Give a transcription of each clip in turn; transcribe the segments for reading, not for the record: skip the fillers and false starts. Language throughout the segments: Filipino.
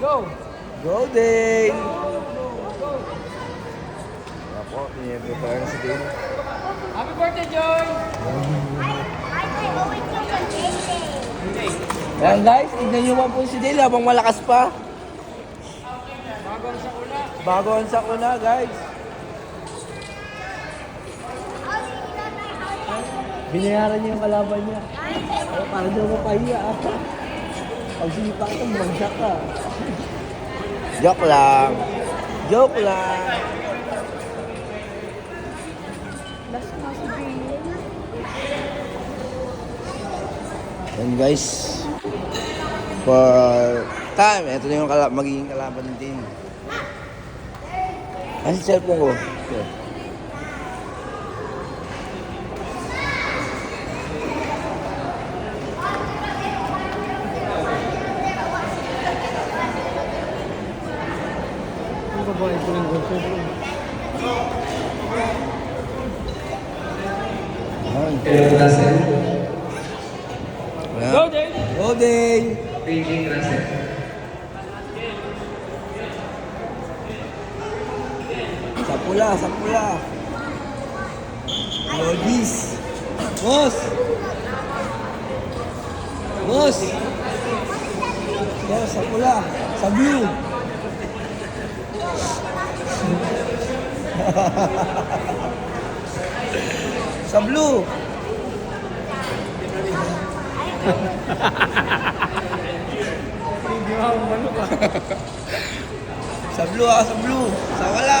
Go! Go, Dale! Ako, pinipipare na si Dale. Happy birthday, Joy! Ayan guys, tignan nyo po si Dale habang malakas pa. Bagong sa una. Bago ang sakuna, guys. Binayaran niya yung kalaban niya. Para daw mapahiya. Pag sinipa ka, magsak ka. Joke lang. Joke lang. And guys, for time, ito na yung magiging kalaban din. Ano si cellphone ko? Okay. Ang babae ko ng gusto ko. Go, Dale! Go, Dale! Sa pula, sa pula. Lodis. Boss! Boss! Boss, sa pula. Sa blue. Sa blue. Hindi mo akong malo ka. Sa blue ako, sa blue. Sa wala.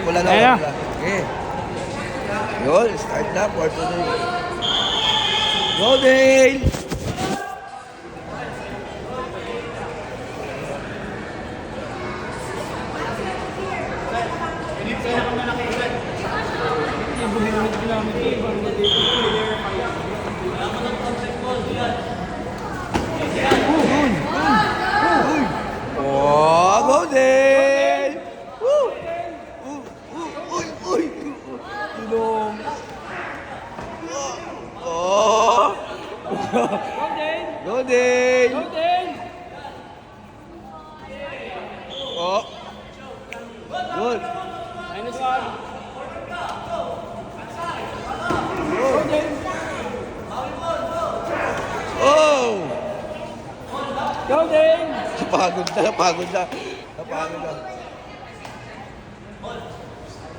Pula na, Ayan na. pula. Okay. Yun, start na for today. Go, Dale! Oh, go, Dale! Woo! Uy, uy! Ilong! Oh! Go, Dale! Go, Dale! Go, Dale! Oh! Good! Minus one. Go, Dale! Oh! Go, Dale! Napagod na, napagod na. Napagod na.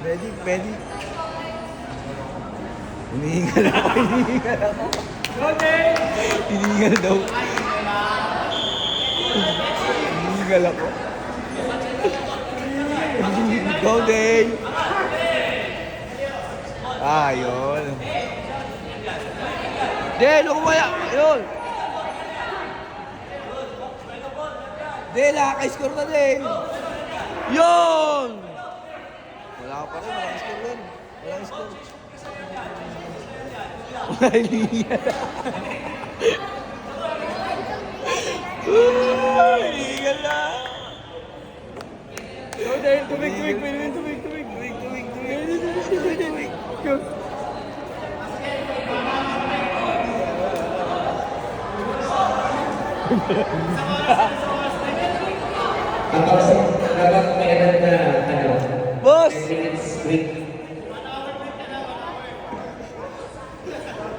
Medic, medic. Hinihingal ako, hinihingal ako. Go, Dale! Hinihingal daw. Hinihingal ako. Go, Dale! Ah, yun. Dale, huwag wala. Yun. Dale, nakaka-score na, Dale. Yun! Wala ka pa rin, walang score yun. Walang score. Wala hinihingal. Hinihingal na. Go, Dale! Tubig, tubig, tubig, tubig, tubig. Go. Dapat may edad na ano, Boss! 10 minutes break.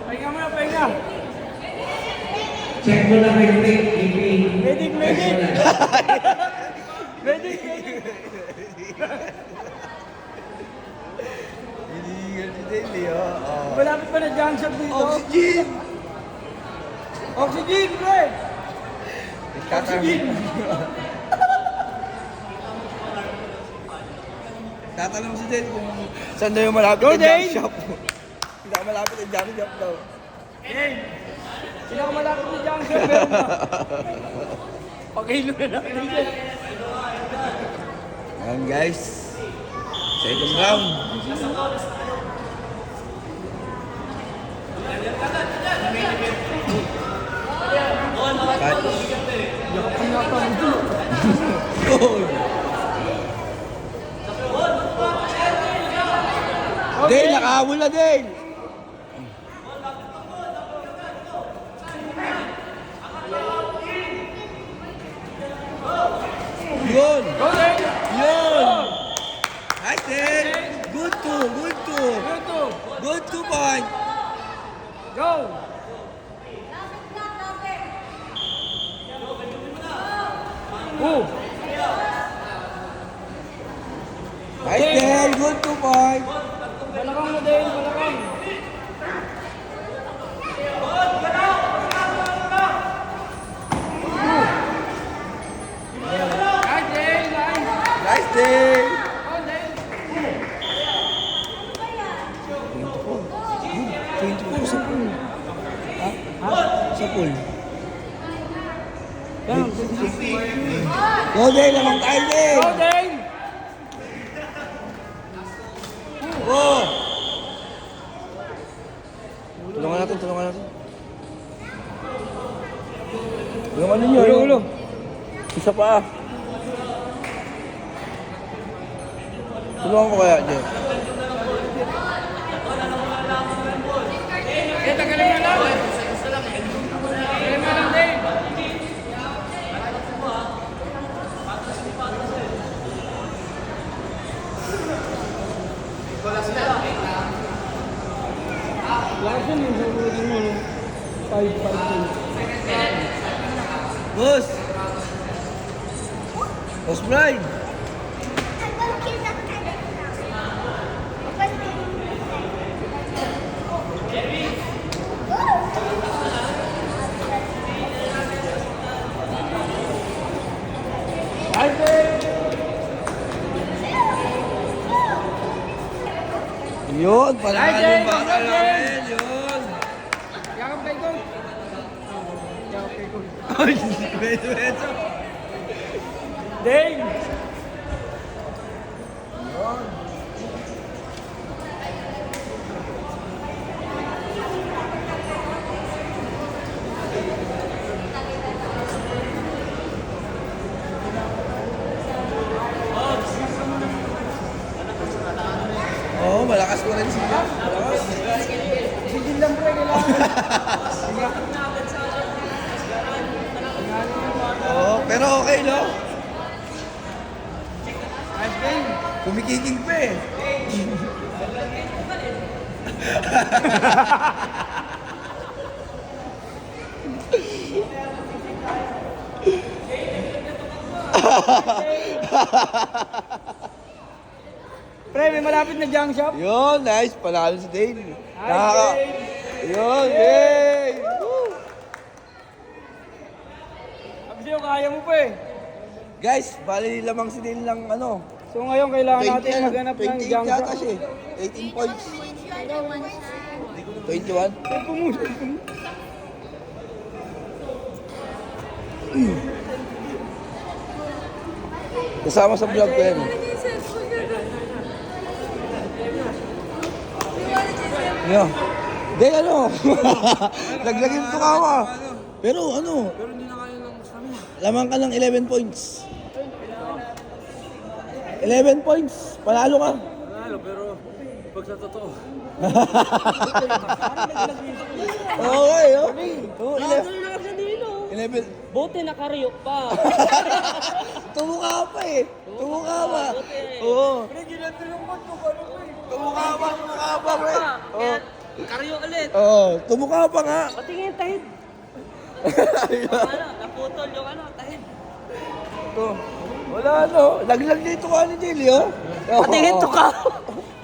Pahinga mo na, pahinga. Check mo na yung break, BP. Medic, medic. Check mo na. Medic, medic. Hinihingal si Dale, oh. Malapit pa na jump shot dito. Oxygen! Oxygen, pre! Tatanong. Tatanong si Dale kung saan daw yung malapit Go, na jump Dale! shop. Pinakamalapit na jump shop daw. Hey! Pinakamalapit na jump shot, meron na. Pakilo na natin dito. Ayan guys. Second round. Goal! Dale, nakahabol na Dale! Oh! Nice Dale, good 2 points. Balakang mo din, balakang. Nice, Dale, nice. Nice Dale. Oh, Dale. 24 sa pool. Ha? Sa pool. Yan. Go Dale, lamang tayo Dale. Go, Dale. Oh! Tulungan natin, tulungan natin. Tulungan ninyo. Ulo, ulo. Isa pa. Tulungan ko kaya, Jay. Eh, tagalin mo lang. Tagalin mo lang, Dale. Larson yung sa ulo mo, no? 5-5-2. Boss! Boss Brian! Nice, Dale. Yun, panalo Jay, ba ka Jay. namin? Yun! Yakap kay Coach. Yakap kay Coach. Ay, beso. Dale. Oo, malakas pa rin siya. Malakas. Sigil lang pre, kailangan. Oo, pero okay, no? Nice game. Kumikiking pa eh. Pre, may malapit na junk shop. Yun, nice. Panalo si Dale. Nice game. Yun, Dale. Woo! Sabi sa'yo, kaya mo pa eh. Guys, bali lamang si Dale lang ano. So ngayon, kailangan natin maghanap ng 28 junk yata shop. siya eh. 18 points. 21? Ay, pumusok. Kasama sa vlog ko yan. Yeah. Dale, ano? Laglagin to kawa. Pero ano? Pero hindi na kaya ng stamina. Lamang ka ng 11 points. 11 points. Panalo ka. Panalo, pero pag sa totoo. Okay, oh. Oh, 11. Buti nakariyo pa. Tumuka pa eh. Tumuka pa. Oo. Pre, ginatulong ko ito. Ano ko eh. Tumuka pa, pre. Oo. Kariyo ulit. Oo, tumuka pa nga. Patingin tahid. Naputol yung tahid. Ito. Wala ano. Laglag dito ka ni Dilly, oh. Patingin to ka.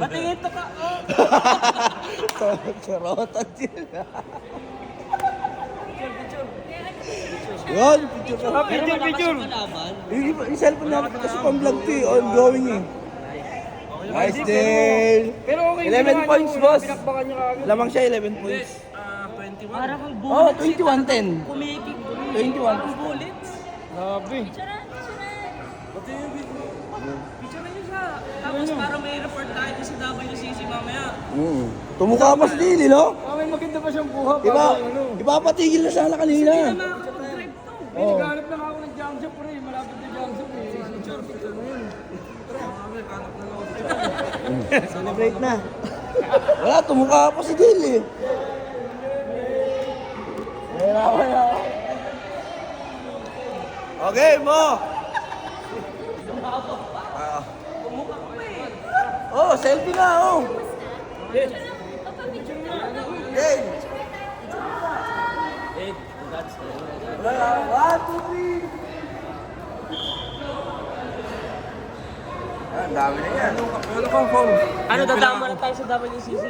Patingin to ka. Sarotan din. Yun, picture ka. Picture. Malaban. Yung cellphone natin kasi pang-vlog to eh. Ongoing eh. Nice Dale. Pero okay. 11 points, boss. Pinakbakan niya kagad. Lamang siya 11 points. 21. Parang kang Oh, bullets. 21-10. Kumikik. 21. Parang bullets. Grabe. Picture na niyo siya. Tapos parang may report tayo sa WCC mamaya. Tumukha pa si Dilly, no? Ah, may maganda pa siyang buha. Diba? Parang ano. Ipapatigil na sana kanina. Makakapag-drive to. May naghanap lang ako ng junk shop pre. Malapit na junk shop eh. Picture mo yun. Celebrate na. Wala, tumukha pa si Dilly. Wala. Okay, mo. Oh, selfie na, oh. Hey. Wala, 1, 2, 3. Ang dami na yan. Ano ka, phone? Ano, dadama na tayo sa WCC?